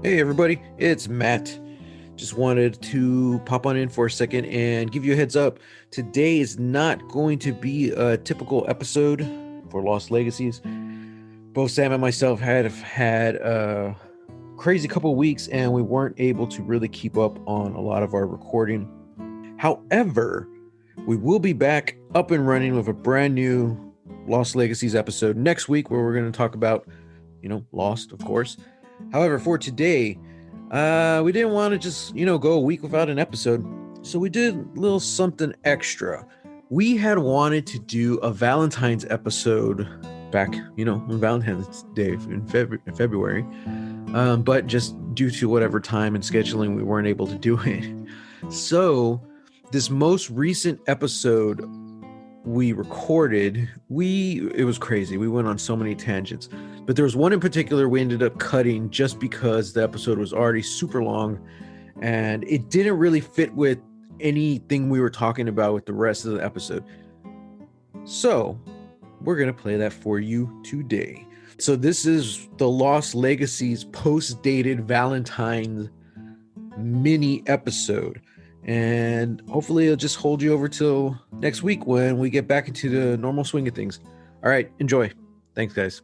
Hey everybody, it's Matt. Just wanted to pop on in for a second and give you a heads up. Today is not going to be a typical episode for Lost Legacies. Both Sam and myself have had a crazy couple of weeks and we weren't able to really keep up on a lot of our recording. However, we will be back up and running with a brand new Lost Legacies episode next week where we're going to talk about, Lost, of course. However, for today, we didn't want to just, go a week without an episode. So we did a little something extra. We had wanted to do a Valentine's episode back, on Valentine's Day in February. But just due to whatever time and scheduling, we weren't able to do it. So this most recent episode we recorded, it was crazy. We went on so many tangents, but there was one in particular we ended up cutting just because the episode was already super long and it didn't really fit with anything we were talking about with the rest of the episode. So we're going to play that for you today. So this is the Lost Legacies post-dated Valentine's mini episode. And hopefully it'll just hold you over till next week when we get back into the normal swing of things. All right, enjoy. Thanks, guys.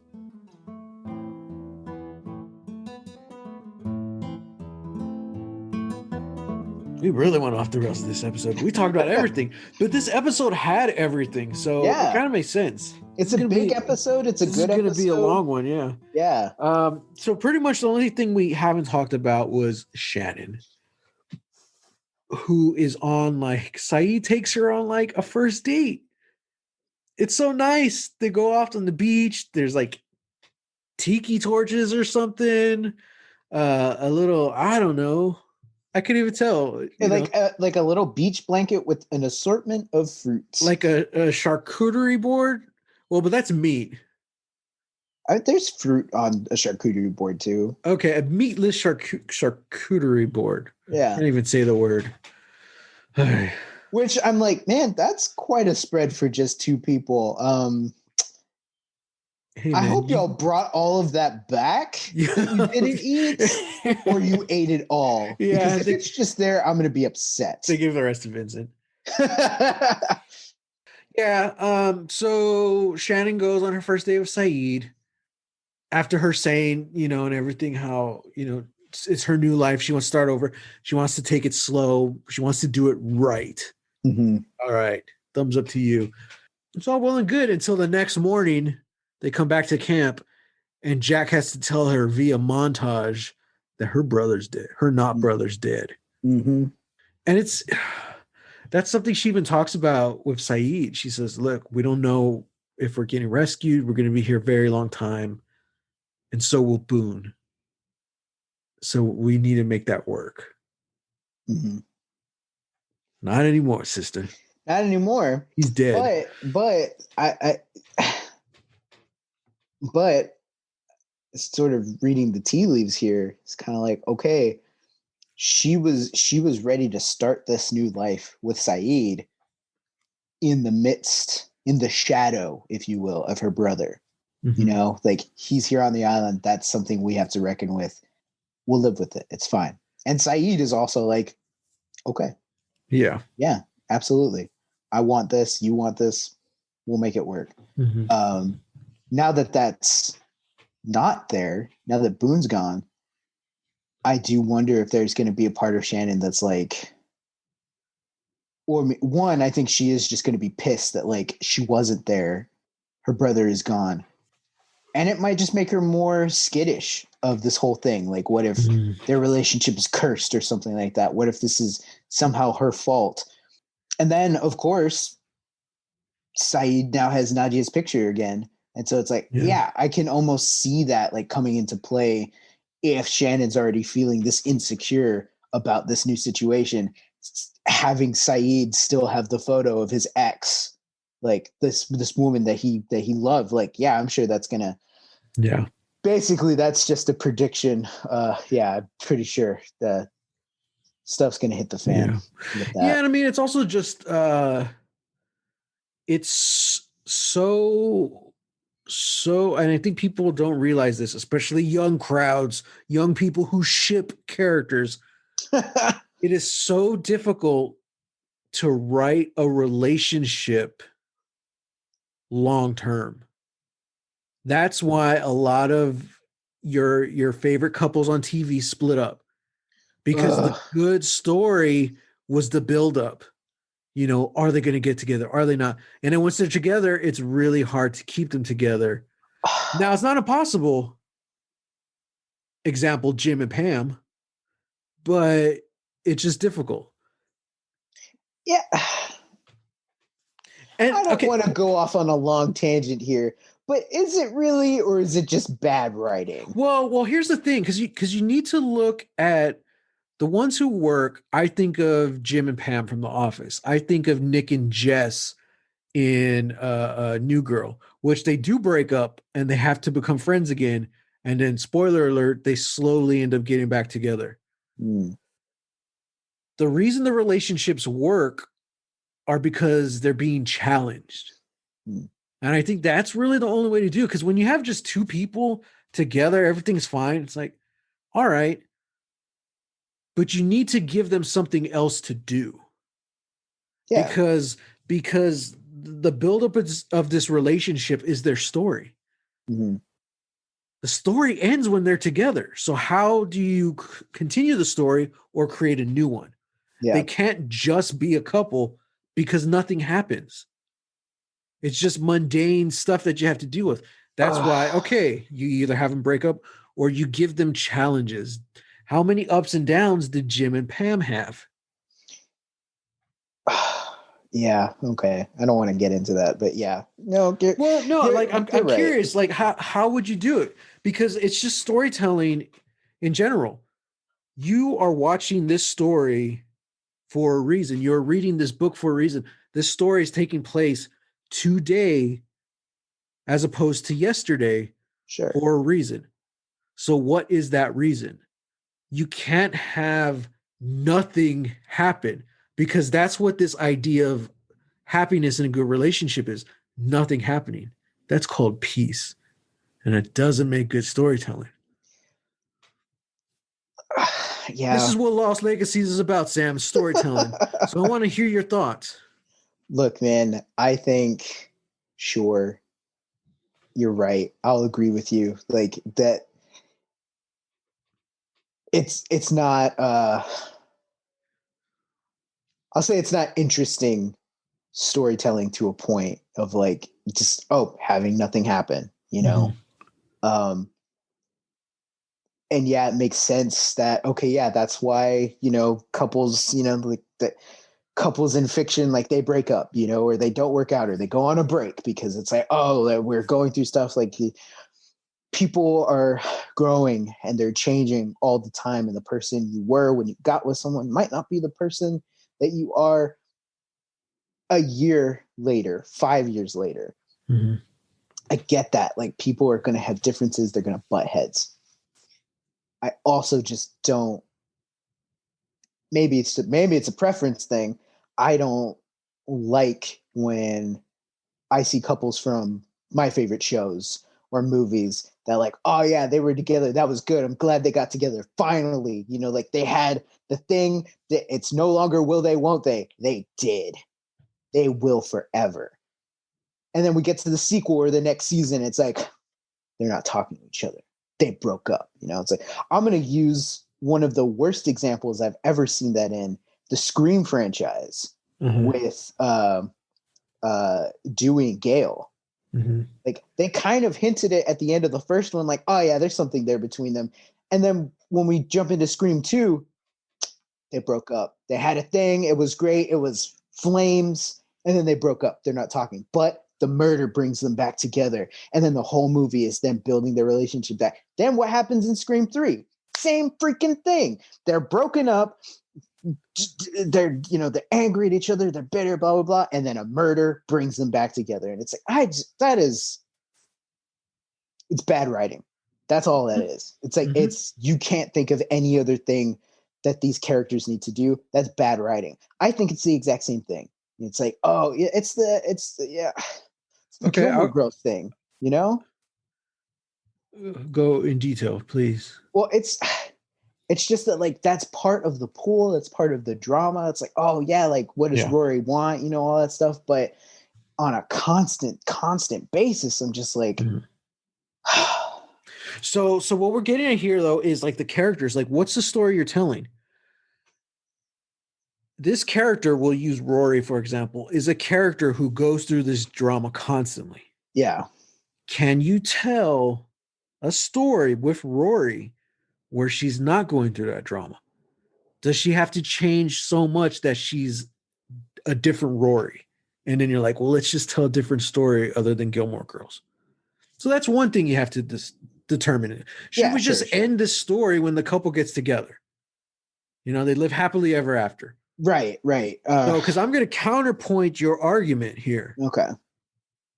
We really went off the rails this episode. We talked about everything, but this episode had everything, so it kind of makes sense. It's a big episode. It's a good episode. It's going to be a long one, yeah. Yeah. So pretty much the only thing we haven't talked about was Shannon, who is on Saeed takes her on a first date. It's so nice. They go off on the beach. There's tiki torches or something. A little, I don't know. I couldn't even tell. Like a little beach blanket with an assortment of fruits. Like a charcuterie board. Well, but that's meat. There's fruit on a charcuterie board too. Okay, a meatless charcuterie board. Yeah. I can't even say the word. Which I'm like, man, that's quite a spread for just two people. Hey, man, I hope y'all brought all of that back that you didn't eat, or you ate it all. Yeah, because if it's just there, I'm going to be upset. They give the rest to Vincent. Yeah. So Shannon goes on her first day with Saeed after her saying, and everything, how, it's her new life. She wants to start over. She wants to take it slow. She wants to do it right. Mm-hmm. All right. Thumbs up to you. It's all well and good until the next morning they come back to camp and Jack has to tell her via montage that her brother's dead. Her brother's dead. Mm-hmm. And that's something she even talks about with Saeed. She says, look, we don't know if we're getting rescued. We're going to be here a very long time. And so will Boone. So we need to make that work. Mm-hmm. Not anymore, sister. Not anymore. He's dead. But sort of reading the tea leaves here, it's kind of like, okay, she was ready to start this new life with Saeed in the shadow, if you will, of her brother. Mm-hmm. He's here on the island. That's something we have to reckon with. We'll live with it. It's fine. And Saeed is also like, okay. Yeah. Yeah, absolutely. I want this. You want this. We'll make it work. Mm-hmm. Now that that's not there, now that Boone's gone, I do wonder if there's going to be a part of Shannon that's one, I think she is just going to be pissed that she wasn't there. Her brother is gone. And it might just make her more skittish of this whole thing. What if their relationship is cursed or something like that? What if this is somehow her fault? And then, of course, Saeed now has Nadia's picture again. And so it's I can almost see that coming into play if Shannon's already feeling this insecure about this new situation, having Saeed still have the photo of his ex, this woman that he loved. I'm sure that's gonna. Yeah. Basically, that's just a prediction. I'm pretty sure the stuff's gonna hit the fan. Yeah, and I mean, it's also just it's so so, and I think people don't realize this, especially young crowds, young people who ship characters. It is so difficult to write a relationship long term. That's why a lot of your favorite couples on TV split up, because the Ugh. good story was the build up. You know, are they going to get together? Are they not? And then once they're together, it's really hard to keep them together. Now, it's not impossible. Example, Jim and Pam, but it's just difficult. Yeah. And I don't okay, want to go off on a long tangent here, but is it really, or is it just bad writing? well, here's the thing, because you need to look at the ones who work. I think of Jim and Pam from The Office. I think of Nick and Jess in New Girl, which they do break up and they have to become friends again. And then, spoiler alert, they slowly end up getting back together. Hmm. The reason the relationships work are because they're being challenged. Hmm. And I think that's really the only way to do it. Because when you have just two people together, everything's fine. It's like, all right, but you need to give them something else to do. Yeah. Because the buildup of this relationship is their story. Hmm. The story ends when they're together. So how do you continue the story or create a new one? They Yeah. can't just be a couple because nothing happens. It's just mundane stuff that you have to deal with. That's why, Ugh. okay, you either have them break up or you give them challenges. How many ups and downs did Jim and Pam have? Yeah. Okay. I don't want to get into that, but yeah. No, Well, no, like you're I'm right. curious, like how would you do it? Because it's just storytelling in general. You are watching this story for a reason. You're reading this book for a reason. This story is taking place today as opposed to yesterday Sure. for a reason. So what is that reason? You can't have nothing happen, because that's what this idea of happiness in a good relationship is: nothing happening. That's called peace. And it doesn't make good storytelling. This Yeah. is what Lost Legacies is about, Sam, storytelling. So I want to hear your thoughts. Look, man, I think, sure, you're right. I'll agree with you. Like that, it's not I'll say it's not interesting storytelling to a point of like just having nothing happen, you know. Mm-hmm. Um and yeah, it makes sense that okay, yeah, that's why, couples, like that couples in fiction, like they break up, or they don't work out or they go on a break because it's like, oh, we're going through stuff like people are growing and they're changing all the time. And the person you were when you got with someone might not be the person that you are a year later, 5 years later. Mm-hmm. I get that. Like people are going to have differences. They're going to butt heads. I also just don't, maybe it's a preference thing. I don't like when I see couples from my favorite shows or movies that like, oh yeah, they were together. That was good. I'm glad they got together. Finally, like they had the thing that it's no longer will they, won't they? They did. They will forever. And then we get to the sequel or the next season. It's like, they're not talking to each other. They broke up. It's like, I'm going to use one of the worst examples I've ever seen that in the Scream franchise Mm-hmm. with Dewey and Gale. Mm-hmm. Like they kind of hinted it at the end of the first one, like, oh yeah, there's something there between them. And then when we jump into Scream 2, they broke up. They had a thing. It was great. It was flames. And then they broke up. They're not talking. But the murder brings them back together. And then the whole movie is them building their relationship back. Then what happens in Scream 3? Same freaking thing. They're broken up. They're angry at each other. They're bitter, blah, blah, blah. And then a murder brings them back together. And it's like, it's bad writing. That's all that is. It's like, Mm-hmm. you can't think of any other thing that these characters need to do. That's bad writing. I think it's the exact same thing. It's like, oh, yeah, it's the Okay, Gilmore Girls thing, Go in detail, please. Well, it's just that like that's part of the pool, that's part of the drama. It's like, oh yeah, like what does Yeah. Rory want, all that stuff. But on a constant basis, I'm just like, Mhm. So what we're getting at here though is like the characters. Like, what's the story you're telling? This character, we'll use Rory for example, is a character who goes through this drama constantly. yeah. Can you tell a story with Rory where she's not going through that drama? Does she have to change so much that she's a different Rory? And then you're like, well, let's just tell a different story other than Gilmore Girls. So that's one thing you have to determine. Should Yeah, we sure, just sure. end this story when the couple gets together? They live happily ever after. Right. So, because I'm going to counterpoint your argument here. Okay.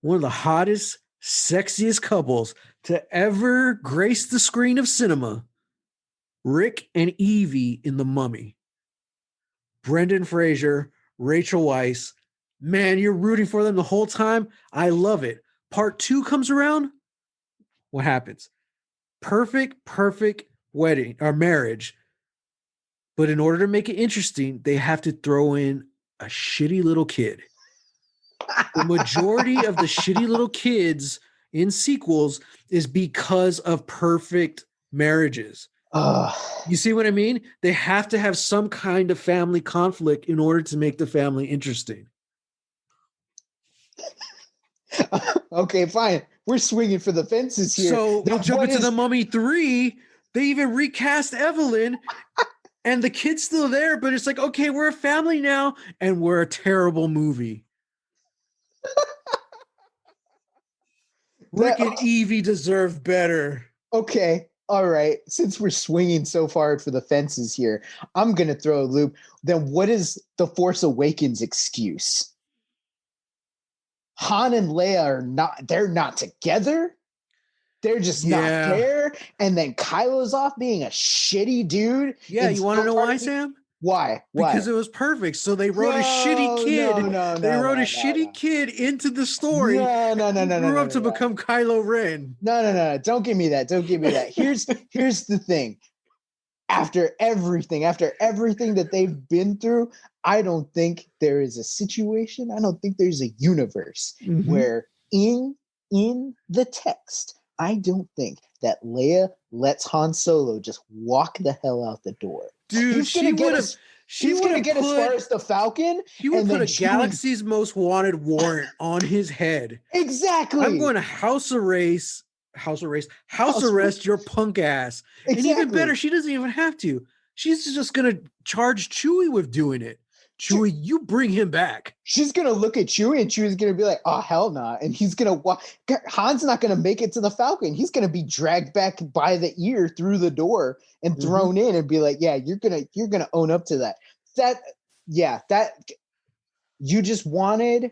One of the hottest, sexiest couples to ever grace the screen of cinema, Rick and Evie in The Mummy. Brendan Fraser, Rachel Weisz. Man, you're rooting for them the whole time. I love it. Part 2 comes around. What happens? Perfect wedding or marriage. But in order to make it interesting, they have to throw in a shitty little kid. The majority of the shitty little kids in sequels is because of perfect marriages. You see what I mean? They have to have some kind of family conflict in order to make the family interesting. Okay, fine. We're swinging for the fences here. So we'll jump into The Mummy 3. They even recast Evelyn, and the kid's still there, but it's like, okay, we're a family now, and we're a terrible movie. Rick and Evie deserve better. Okay, all right. Since we're swinging so far for the fences here, I'm going to throw a loop. Then what is the Force Awakens excuse? Han and Leia they're not together. They're just not there. And then Kylo's off being a shitty dude. Yeah, you want to know why, Sam? Why? Because it was perfect. So they wrote a shitty kid. They wrote a shitty kid into the story. No. Grew up to become Kylo Ren. No. Don't give me that. Here's the thing. After everything that they've been through, I don't think there is a situation. I don't think there's a universe where in the text, I don't think that Leia lets Han Solo just walk the hell out the door. Dude, she would have. She's going to get as far as the Falcon. She would put a Galaxy's Most Wanted warrant on his head. Exactly. I'm going to house arrest your punk ass. Exactly. And even better, she doesn't even have to. She's just going to charge Chewie with doing it. Chewie, you bring him back. She's going to look at Chewie and Chewie's going to be like, oh, hell nah. And he's going to walk. Han's not going to make it to the Falcon. He's going to be dragged back by the ear through the door and thrown in and be like, yeah, you're going to own up to that. That you just wanted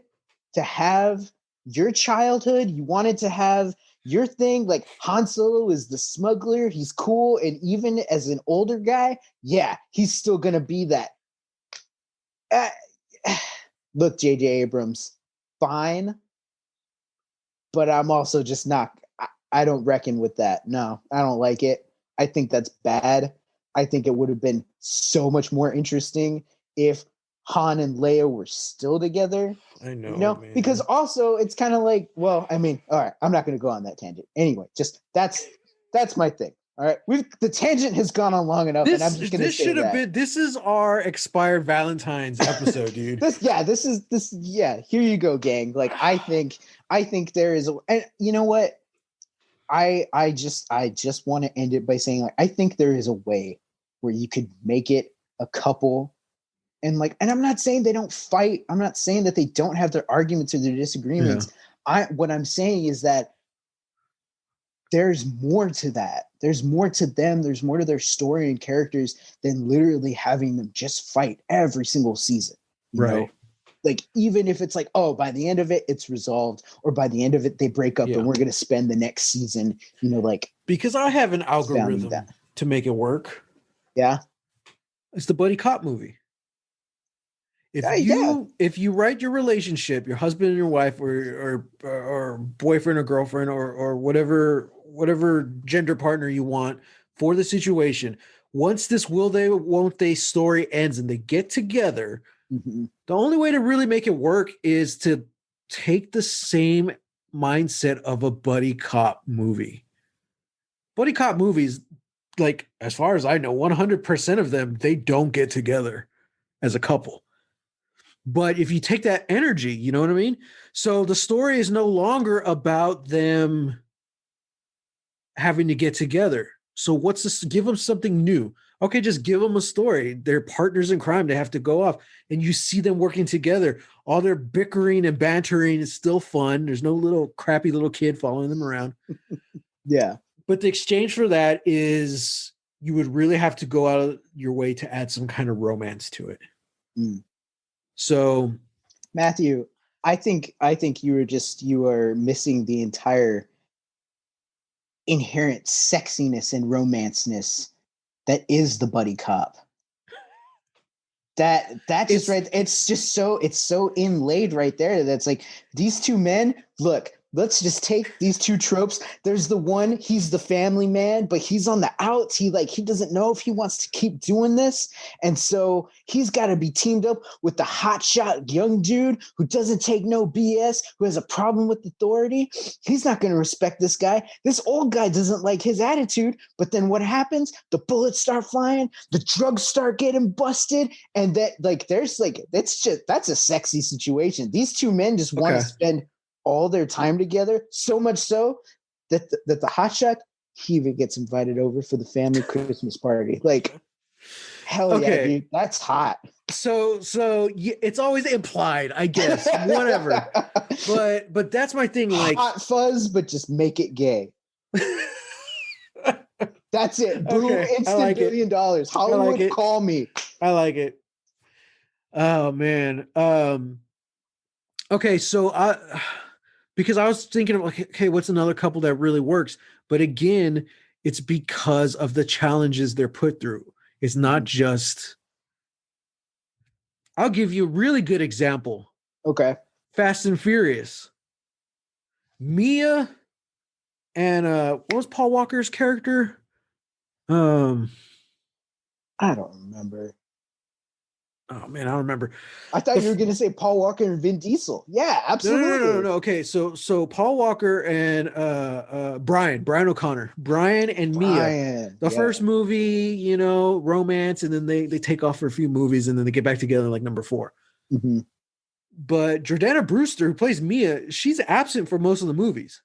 to have your childhood. You wanted to have your thing. Like Han Solo is the smuggler. He's cool. And even as an older guy, yeah, he's still going to be that. Look, J.J. Abrams, fine. But I'm also just not, I don't reckon with that. No, I don't like it. I think that's bad. I think it would have been so much more interesting if Han and Leia were still together. I know, man. Because also it's kind of like, well, I mean, all right, I'm not going to go on that tangent. Anyway, just that's my thing. All right, the tangent has gone on long enough, and I'm just going to say that. This is our expired Valentine's episode, dude. This is here you go, gang. Like I think there is and you know what? I just want to end it by saying like I think there is a way where you could make it a couple and I'm not saying they don't fight. I'm not saying that they don't have their arguments or their disagreements. Yeah. What I'm saying is that there's more to that. There's more to them. There's more to their story and characters than literally having them just fight every single season. You know? Like, even if it's like, oh, by the end of it, it's resolved, or by the end of it, they break up and we're going to spend the next season, because I have an algorithm to make it work. Yeah. It's the buddy cop movie. If you write your relationship, your husband and your wife or boyfriend or girlfriend or whatever whatever gender partner you want for the situation. Once this will they won't they story ends and they get together, Mm-hmm. the only way to really make it work is to take the same mindset of a buddy cop movie. Buddy cop movies, like as far as I know, 100% of them they don't get together as a couple. But if you take that energy, you know what I mean? So the story is no longer about them having to get together. So what's this? Give them something new. Okay, just give them a story. They're partners in crime. They have to go off, and you see them working together. All their bickering and bantering is still fun. There's no little crappy little kid following them around. Yeah. But the exchange for that is you would really have to go out of your way to add some kind of romance to it. Mm. So, Matthew, I think you are missing the entire inherent sexiness and romanceness that is the buddy cop. That just right, it's so inlaid right there. That's like these two men, look, let's just take these two tropes. There's the one, he's the family man, but he's on the outs. He doesn't know if he wants to keep doing this. And so he's got to be teamed up with the hotshot young dude who doesn't take no BS, who has a problem with authority. He's not going to respect this guy. This old guy doesn't like his attitude. But then what happens? The bullets start flying, the drugs start getting busted. And that's a sexy situation. These two men just want to spend all their time together, so much so that the hotshot, he even gets invited over for the family Christmas party. Like, hell yeah, dude, that's hot. So it's always implied, I guess, whatever. but that's my thing. Like hot fuzz, but just make it gay. That's it. Boom! Okay, instant like $1 billion. Hollywood, like call me. I like it. Oh man. Okay, so because I was thinking of like, okay, what's another couple that really works? But again, it's because of the challenges they're put through. It's not just. I'll give you a really good example. Okay. Fast and Furious. Mia and what was Paul Walker's character? I don't remember. Oh man, I don't remember. I thought you were going to say Paul Walker and Vin Diesel. Yeah, absolutely. No. Okay, so Paul Walker and Brian O'Connor, Brian and Mia. The first movie, you know, romance, and then they take off for a few movies, and then they get back together like number 4. Mm-hmm. But Jordana Brewster, who plays Mia, she's absent for most of the movies.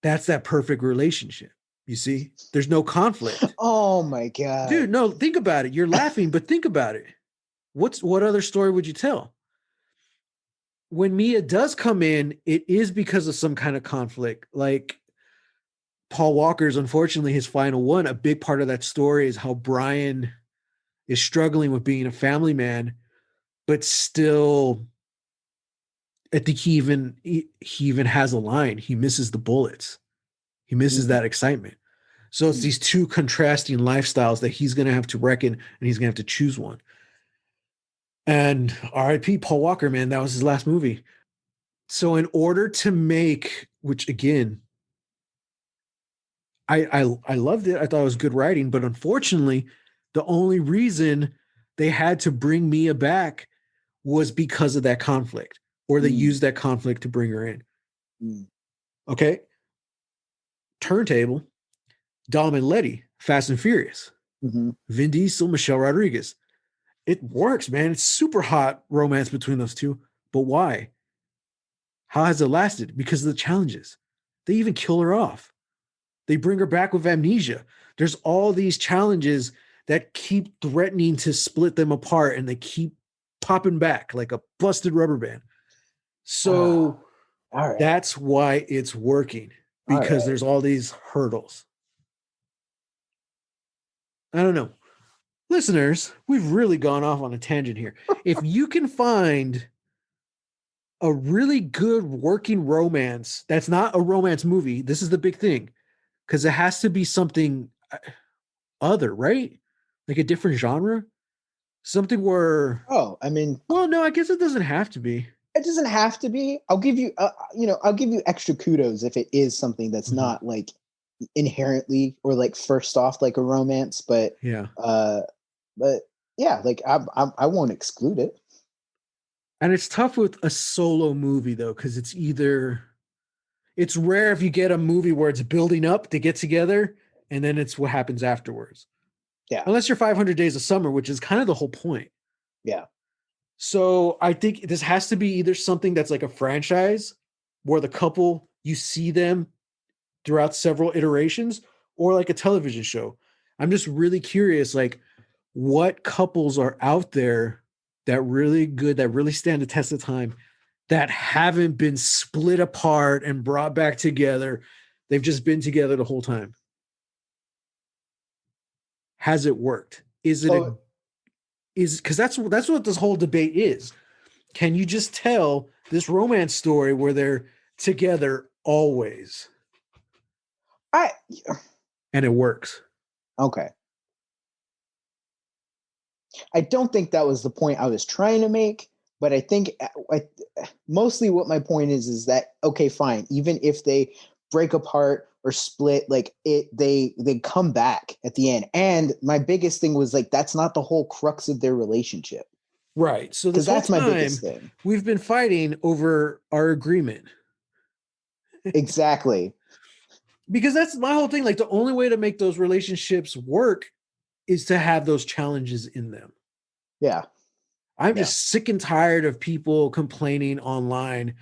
That's that perfect relationship. You see, there's no conflict. Oh my God. Dude, no, think about it. You're laughing, but think about it. What other story would you tell? When Mia does come in, it is because of some kind of conflict. Like Paul Walker's, unfortunately, his final one, a big part of that story is how Brian is struggling with being a family man, but still, I think he even has a line. He misses the bullets. He misses that excitement. So it's these two contrasting lifestyles that he's going to have to reckon, and he's going to have to choose one. And R.I.P. Paul Walker, man, that was his last movie. So in order to make, which again, I loved it. I thought it was good writing, but unfortunately, the only reason they had to bring Mia back was because of that conflict, or they used that conflict to bring her in. Okay. Turntable. Dom and Letty, Fast and Furious. Vin Diesel, Michelle Rodriguez. It works, man. It's super hot romance between those two. But why? How has it lasted? Because of the challenges. They even kill her off. They bring her back with amnesia. There's all these challenges that keep threatening to split them apart, and they keep popping back like a busted rubber band. So that's why it's working, because there's all these hurdles. I don't know. Listeners, we've really gone off on a tangent here. If you can find a really good working romance that's not a romance movie, this is the big thing, because it has to be something other, right? Like a different genre, something where. Oh, I mean, well, no, I guess it doesn't have to be. it doesn't have to be. I'll give you, I'll give you extra kudos if it is something that's Mhm. not like inherently or like first off like a romance, Yeah. uh, but yeah, like I won't exclude it. And it's tough with a solo movie though, because it's rare if you get a movie where it's building up to get together and then it's what happens afterwards. Yeah, Unless you're 500 Days of Summer, which is kind of the whole point. yeah, So I think this has to be either something that's like a franchise where the couple, you see them throughout several iterations, or like a television show. I'm just really curious, like, what couples are out there that really good, that really stand the test of time, that haven't been split apart and brought back together. They've just been together the whole time. Has it worked? Is it a oh, is because that's what this whole debate is. Can you just tell this romance story where they're together always I and it works? okay. I don't think that was the point I was trying to make, but I think mostly what my point is that okay, fine. Even if they break apart or split, like they come back at the end. And my biggest thing was like that's not the whole crux of their relationship Right. So because this whole that's my time biggest thing. we've been fighting over our agreement Exactly. because that's my whole thing. Like the only way to make those relationships work is to have those challenges in them. Yeah. I'm Yeah. just sick and tired of people complaining online.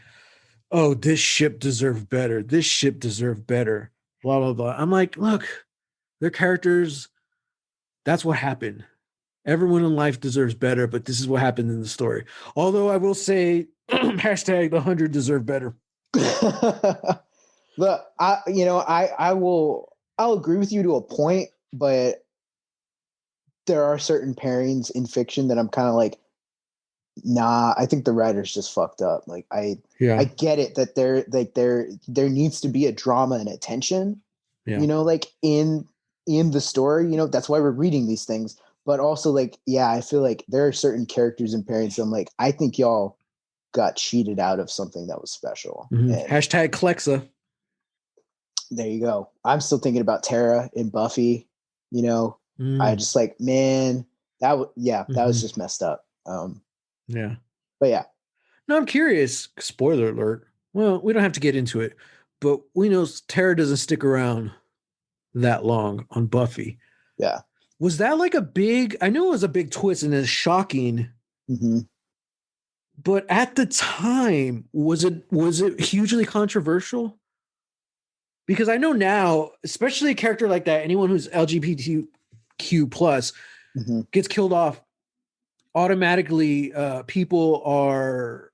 Oh, this ship deserved better. This ship deserved better. Blah, blah, blah. I'm like, look, their characters, that's what happened. Everyone in life deserves better, but this is what happened in the story. Although I will say, hashtag the 100 deserve better. But I'll agree with you to a point, but there are certain pairings in fiction that I'm kind of like, nah, I think the writers just fucked up. Like I Yeah. get it that there needs to be a drama and a tension, Yeah. like in the story, that's why we're reading these things. But also like, yeah, I feel like there are certain characters and pairings that I'm like, I think y'all got cheated out of something that was special. Mm-hmm. And Hashtag Klexa. there you go. I'm still thinking about Tara and Buffy. You know, I Mm. just like, man, that was Mm-hmm. just messed up. Yeah. But yeah, No, I'm curious. Spoiler alert. Well, we don't have to get into it, but we know Tara doesn't stick around that long on Buffy. yeah. Was that like a big? I know it was a big twist and it's shocking, Hmm. but at the time, was it hugely controversial? Because I know now, especially a character like that, anyone who's LGBTQ plus Hmm. gets killed off automatically. People are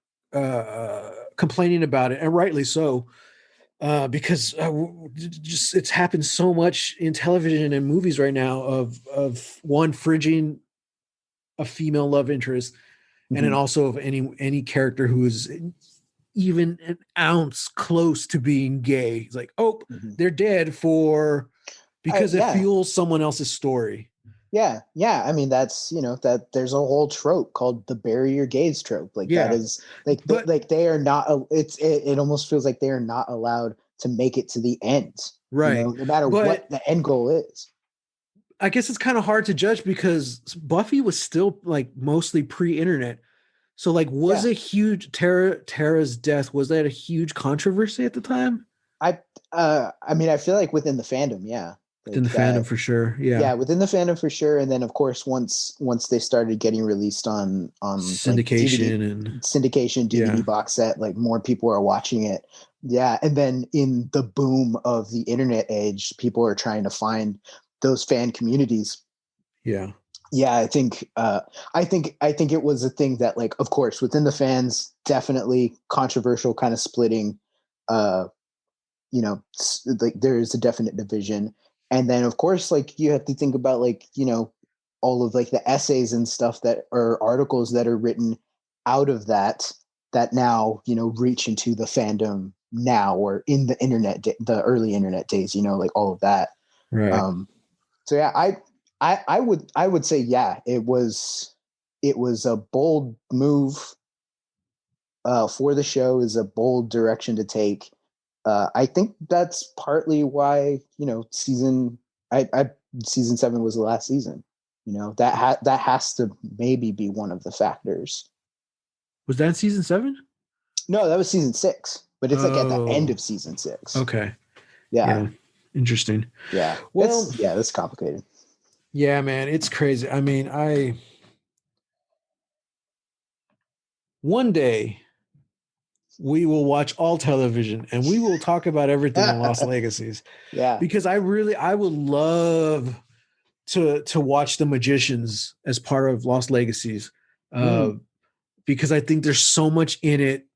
complaining about it, and rightly so, because just it's happened so much in television and movies right now of one fridging a female love interest, and then Hmm. also of any character who is even an ounce close to being gay. It's like, oh, Hmm. they're dead for because it Yeah, fuels someone else's story. yeah. I mean, that's that there's a whole trope called the bury your gays trope. Like that Yeah, is like but like they are not. It almost feels like they are not allowed to make it to the end. right. No matter what But the end goal is. I guess it's kind of hard to judge because Buffy was still like mostly pre-internet. So like was Yeah, a huge Tara's death, was that a huge controversy at the time? I mean, I feel like within the fandom, yeah, In the like fandom that. for sure. Yeah. Yeah, within the fandom for sure. And then of course once they started getting released on like DVD Syndication and syndication DVD yeah. box set, like more people are watching it. Yeah, and then in the boom of the internet age, people are trying to find those fan communities. Yeah. Yeah, I think it was a thing that like of course within the fans definitely controversial kind of splitting uh like there is a definite division. And then of course like you have to think about like all of like the essays and stuff that are articles that are written out of that now reach into the fandom now or in the internet the early internet days, like all of that. Right. So yeah, I would say yeah, it was a bold move for the show is a bold direction to take. I think that's partly why, season 7 was the last season. That has to maybe be one of the factors. Was that season 7? No, that was season 6, but it's like at the end Oh. of season 6. Okay. Yeah. Interesting. Yeah. Well, that's complicated. yeah, man, it's crazy. I mean, one day we will watch all television and we will talk about everything on Lost Legacies. Yeah. Because I would love to watch The Magicians as part of Lost Legacies. Because I think there's so much in it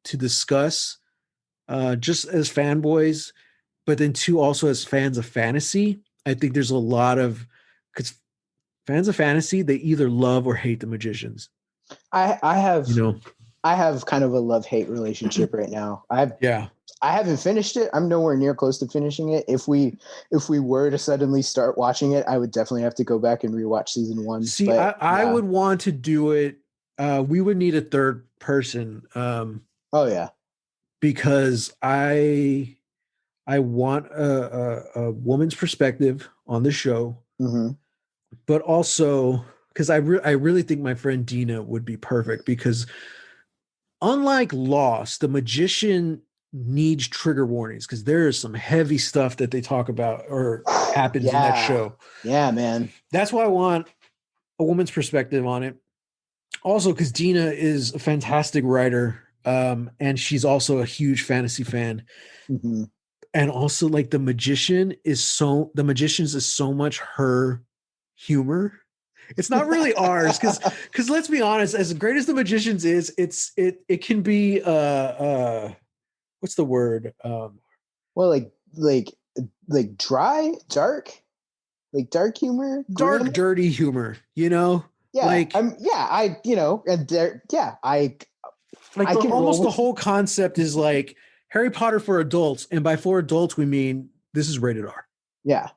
to discuss, just as fanboys, but then too also as fans of fantasy. I think there's a lot of, because fans of fantasy, they either love or hate The Magicians. I have kind of a love-hate relationship right now. I haven't finished it. I'm nowhere near close to finishing it. If we were to suddenly start watching it, I would definitely have to go back and rewatch season 1. See, but, I would want to do it. We would need a third person. Oh yeah, because I want a woman's perspective on the show, but also because I really think my friend Dina would be perfect, because unlike Lost, The Magician needs trigger warnings because there is some heavy stuff that they talk about or happens in that show. Yeah, man. That's why I want a woman's perspective on it. Also, because Dina is a fantastic writer, and she's also a huge fantasy fan. And also, like, The Magicians is so much her humor. It's not really ours, because let's be honest, as great as The Magicians is, it can be what's the word? Well, like dry, dark humor, dark, dirty humor. Yeah, like and there, like almost the whole concept is like Harry Potter for adults, and by for adults we mean this is rated R. Yeah,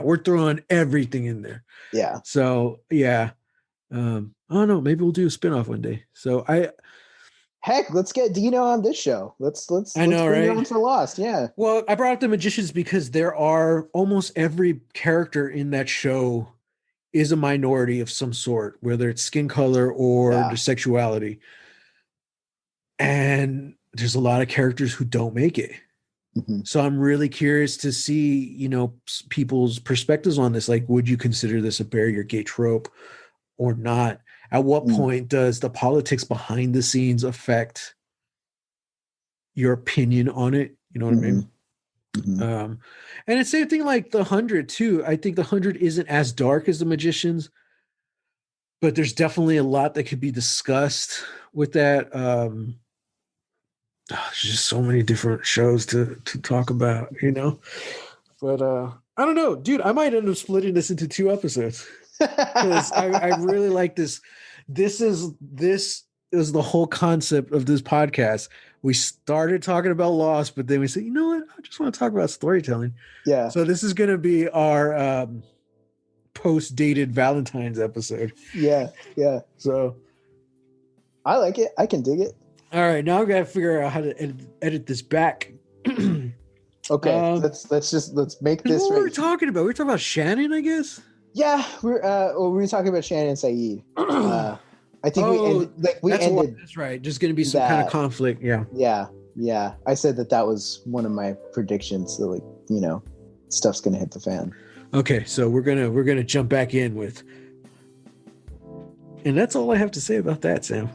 we're throwing everything in there. Yeah. So I don't know. Maybe we'll do a spinoff one day. So heck, let's get Dino on this show. Let's bring her on for Lost. Yeah. Well, I brought up The Magicians because there are almost every character in that show is a minority of some sort, whether it's skin color or their sexuality. And there's a lot of characters who don't make it. So I'm really curious to see, people's perspectives on this. Like, would you consider this a barrier gate trope or not? At what point does the politics behind the scenes affect your opinion on it? You know what I mean? And it's the same thing like The 100 too. I think The 100 isn't as dark as The Magicians, but there's definitely a lot that could be discussed with that. There's just so many different shows to talk about, but I don't know, dude. I might end up splitting this into 2 episodes because I really like this. This is the whole concept of this podcast. We started talking about Lost, but then we said, you know what? I just want to talk about storytelling. Yeah. So this is going to be our post-dated Valentine's episode. Yeah. Yeah. So I like it. I can dig it. All right. Now I've got to figure out how to edit this back. Okay. Let's make this. What were we talking about? We were talking about Shannon, I guess. Yeah. We were talking about Shannon and Saeed. I think we ended. That's right. Just going to be some kind of conflict. Yeah. Yeah. Yeah. I said that was one of my predictions. That stuff's going to hit the fan. Okay. So we're gonna jump back in with, and that's all I have to say about that, Sam.